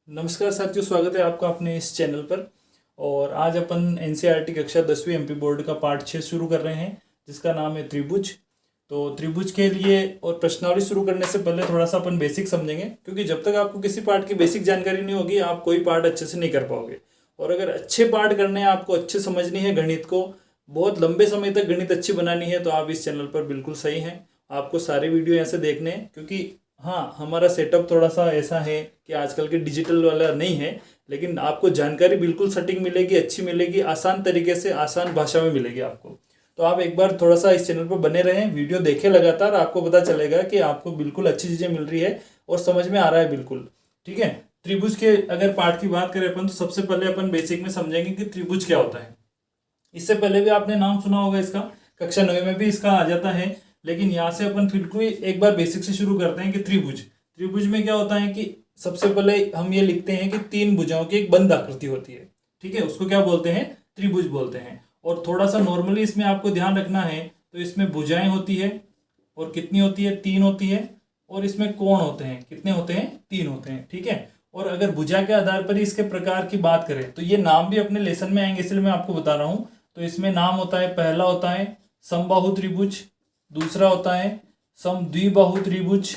नमस्कार साथियों, स्वागत है आपका अपने इस चैनल पर। और आज अपन एनसीईआरटी कक्षा 10वीं एमपी बोर्ड का पार्ट 6 शुरू कर रहे हैं, जिसका नाम है त्रिभुज। तो त्रिभुज के लिए और प्रश्नावली शुरू करने से पहले थोड़ा सा अपन बेसिक समझेंगे, क्योंकि जब तक आपको किसी पार्ट की बेसिक जानकारी नहीं होगी आप कोई पार्ट अच्छे से नहीं कर पाओगे। और अगर अच्छे पार्ट करने हैं, आपको अच्छे समझनी है गणित को, बहुत लंबे समय तक गणित अच्छी बनानी है, तो आप इस चैनल पर बिल्कुल सही हैं। आपको सारे वीडियो ऐसे देखने हैं, क्योंकि हाँ, हमारा सेटअप थोड़ा सा ऐसा है कि आजकल के डिजिटल वाला नहीं है, लेकिन आपको जानकारी बिल्कुल सटीक मिलेगी, अच्छी मिलेगी, आसान तरीके से, आसान भाषा में मिलेगी आपको। तो आप एक बार थोड़ा सा इस चैनल पर बने रहें, वीडियो देखें लगातार, आपको पता चलेगा कि आपको बिल्कुल अच्छी चीज़ें मिल रही है और समझ में आ रहा है बिल्कुल। ठीक है। त्रिभुज के अगर पार्ट की बात करें अपन, तो सबसे पहले अपन बेसिक में समझेंगे कि त्रिभुज क्या होता है। इससे पहले भी आपने नाम सुना होगा इसका, कक्षा 9 में भी इसका आ जाता है, लेकिन यहाँ से अपन फिर कोई एक बार बेसिक से शुरू करते हैं कि त्रिभुज में क्या होता है कि सबसे पहले हम ये लिखते हैं कि तीन भुजाओं की एक बंद आकृति होती है। ठीक है, उसको क्या बोलते हैं? त्रिभुज बोलते हैं। और थोड़ा सा नॉर्मली इसमें आपको ध्यान रखना है, तो इसमें भुजाएं होती है और कितनी होती है? 3 होती है। और इसमें कोण होते हैं, कितने होते हैं? 3 होते हैं। ठीक है। और अगर भुजा के आधार पर ही इसके प्रकार की बात करें, तो ये नाम भी अपने लेसन में आएंगे, इसलिए मैं आपको बता रहा हूँ। तो इसमें नाम होता है, पहला होता है समबाहु त्रिभुज, दूसरा होता है समद्विबाहु त्रिभुज,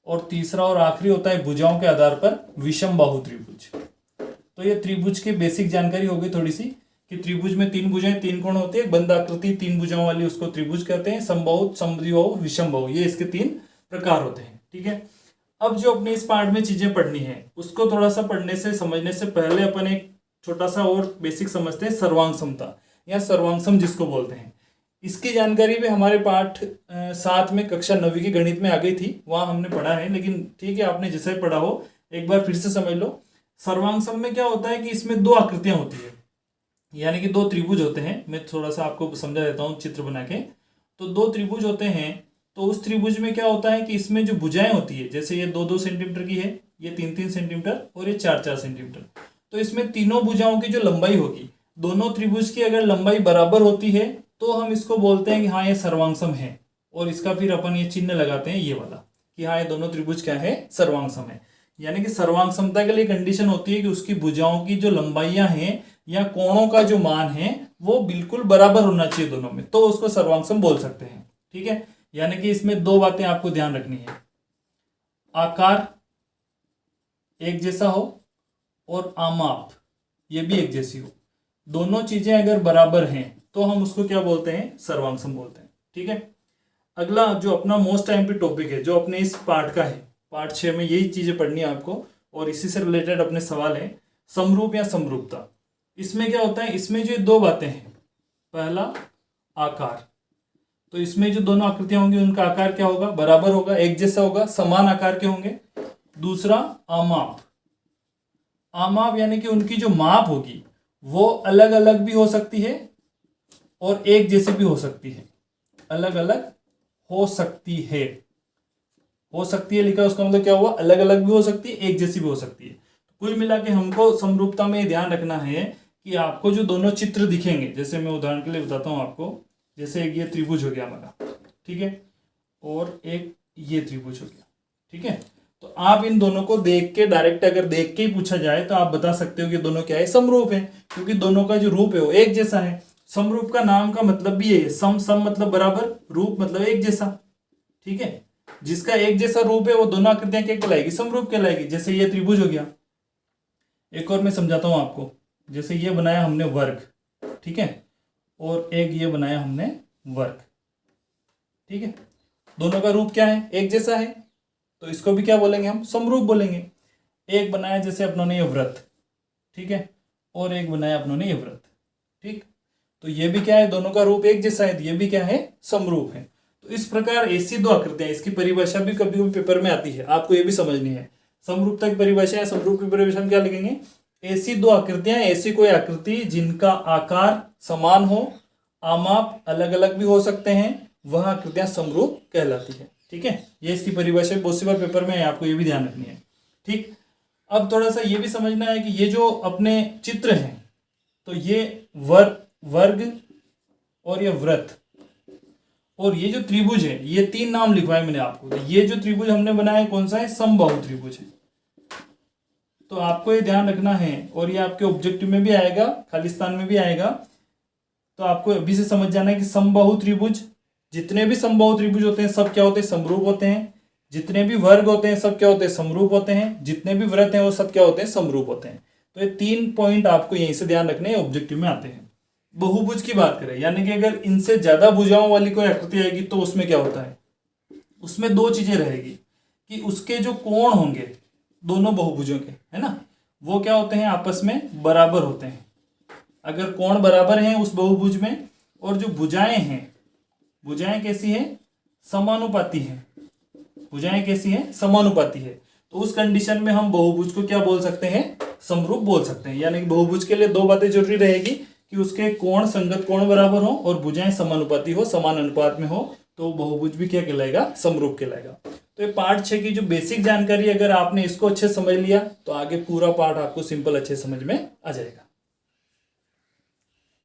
और तीसरा और आखिरी होता है भुजाओं के आधार पर विषम बाहु त्रिभुज। तो ये त्रिभुज की बेसिक जानकारी हो गई थोड़ी सी, कि त्रिभुज में 3 भुजाएं 3 कोण होते हैं, बंद आकृति 3 भुजाओं वाली, उसको त्रिभुज कहते हैं। समबाहु, समद्विबाहु, विषम बाहु, ये इसके 3 प्रकार होते हैं। ठीक है। अब जो अपने इस पार्ट में चीजें पढ़नी है, उसको थोड़ा सा पढ़ने से, समझने से पहले अपन एक छोटा सा और बेसिक समझते हैं, सर्वांग समता या सर्वांग जिसको बोलते हैं। इसकी जानकारी भी हमारे पाठ 7 में कक्षा 9वीं की गणित में आ गई थी, वहां हमने पढ़ा है, लेकिन ठीक है, आपने जैसे पढ़ा हो एक बार फिर से समझ लो। सर्वांग में क्या होता है कि इसमें 2 आकृतियां होती है, यानी कि 2 त्रिभुज होते हैं। मैं थोड़ा सा आपको समझा देता हूँ चित्र बना के। तो 2 त्रिभुज होते हैं, तो उस त्रिभुज में क्या होता है कि इसमें जो भुजाएं होती है, जैसे ये 2-2 सेंटीमीटर की है, ये 3-3 सेंटीमीटर और ये 4-4 सेंटीमीटर, तो इसमें तीनों भुजाओं की जो लंबाई होगी, दोनों त्रिभुज की अगर लंबाई बराबर होती है, तो हम इसको बोलते हैं कि हाँ ये सर्वांगसम है। और इसका फिर अपन ये चिन्ह लगाते हैं, ये वाला, कि हाँ ये दोनों त्रिभुज क्या है? सर्वांगसम है। यानी कि सर्वांग समता के लिए कंडीशन होती है कि उसकी भुजाओं की जो लंबाइयां हैं या कोणों का जो मान है, वो बिल्कुल बराबर होना चाहिए दोनों में, तो उसको सर्वांगसम बोल सकते हैं। ठीक है। यानी कि इसमें 2 बातें आपको ध्यान रखनी है, आकार एक जैसा हो और आमाप ये भी एक जैसी हो। दोनों चीजें अगर बराबर हैं तो हम उसको क्या बोलते हैं? सर्वांगसम बोलते हैं। ठीक है। अगला जो अपना मोस्ट टाइम पे टॉपिक है, जो अपने इस पार्ट का है, पार्ट 6 में यही चीजें पढ़नी है आपको, और इसी से रिलेटेड अपने सवाल है, समरूप या समरूपता। इसमें क्या होता है? इसमें जो 2 बातें हैं, पहला आकार, तो इसमें जो दोनों आकृतियां होंगी उनका आकार क्या होगा? बराबर होगा, एक जैसा होगा, समान आकार के होंगे। दूसरा आमाप, आमाप यानी कि उनकी जो माप होगी वो अलग अलग भी हो सकती है और एक जैसी भी हो सकती है। अलग अलग हो सकती है, हो सकती है लिखा, उसका मतलब क्या हुआ? अलग अलग भी हो सकती है, एक जैसी भी हो सकती है। कुल मिला के हमको समरूपता में ध्यान रखना है कि आपको जो दोनों चित्र दिखेंगे, जैसे मैं उदाहरण के लिए बताता हूं आपको, जैसे एक ये त्रिभुज हो गया हमारा, ठीक है, और एक ये त्रिभुज हो गया। ठीक है। तो आप इन दोनों को देख के, डायरेक्ट अगर देख के ही पूछा जाए, तो आप बता सकते हो कि दोनों क्या है? समरूप है, क्योंकि दोनों का जो रूप है वो एक जैसा है। समरूप का नाम का मतलब भी है, सम मतलब बराबर, रूप मतलब एक जैसा। ठीक है। जिसका एक जैसा रूप है वो दोनों आकृतियां क्या कहलाएगी? समरूप कहलाएगी। जैसे ये त्रिभुज हो गया, एक और मैं समझाता हूं आपको, जैसे ये बनाया हमने वर्ग, ठीक है, और एक ये बनाया हमने वर्ग। ठीक है। दोनों का रूप क्या है? एक जैसा है, तो इसको भी क्या बोलेंगे हम? समरूप बोलेंगे। एक बनाया जैसे अपनों ने ये व्रत, ठीक है, और एक बनाया अपनों ने ये व्रत। ठीक। तो ये भी क्या है? दोनों का रूप एक जैसा है, तो ये भी क्या है? समरूप है। तो इस प्रकार ऐसी 2 आकृतियां, इसकी परिभाषा भी कभी कभी पेपर में आती है, आपको ये भी समझनी है। समरूपता की परिभाषा या समरूप की परिभाषा में क्या लिखेंगे? ऐसी 2 आकृतियां, ऐसी कोई आकृति जिनका आकार समान हो, आमाप अलग अलग भी हो सकते हैं, वह आकृतियां समरूप कहलाती है। ठीक है। ये इसकी परिभाषा बहुत सी बार पेपर में है, आपको ये भी ध्यान रखनी है। ठीक। अब थोड़ा सा ये भी समझना है कि ये जो अपने चित्र हैं, तो ये वर्ग और ये व्रत और ये जो त्रिभुज है, ये 3 नाम लिखवाए मैंने आपको। तो ये जो त्रिभुज हमने बनाया कौन सा है? समबाहु त्रिभुज है। तो आपको ये ध्यान रखना है, और ये आपके ऑब्जेक्टिव में भी आएगा, खालिस्तान में भी आएगा। तो आपको अभी से समझ जाना है कि समबाहु त्रिभुज, जितने भी समबाहु त्रिभुज होते हैं सब क्या होते हैं, समरूप होते हैं। जितने भी वर्ग होते हैं सब क्या होते हैं, समरूप होते हैं। जितने भी वृत्त हैं वो सब क्या होते हैं, समरूप होते हैं। तो ये 3 पॉइंट आपको यहीं से ध्यान रखने ऑब्जेक्टिव में आते हैं। बहुभुज की बात करें, यानी कि अगर इनसे ज्यादा भुजाओं वाली कोई आकृति आएगी तो उसमें क्या होता है, उसमें 2 चीजें रहेगी कि उसके जो कोण होंगे दोनों बहुभुजों के, है ना, वो क्या होते हैं, आपस में बराबर होते हैं। अगर कोण बराबर हैं उस बहुभुज में, और जो भुजाएं हैं, भुजाएं कैसी है, समानुपाती है। भुजाएं कैसी है, समानुपाती है। तो उस कंडीशन में हम बहुभुज को क्या बोल सकते हैं, समरूप बोल सकते हैं। यानी कि बहुभुज के लिए 2 बातें जरूरी रहेगी कि उसके कोण, संगत कोण बराबर हो और भुजाएं समानुपाती हो, समान अनुपात में हो, तो बहुभुज भी क्या कहलाएगा, समरूप कहलाएगा। तो ये पार्ट 6 की जो बेसिक जानकारी, अगर आपने इसको अच्छे समझ लिया तो आगे पूरा पार्ट आपको सिंपल अच्छे समझ में आ जाएगा।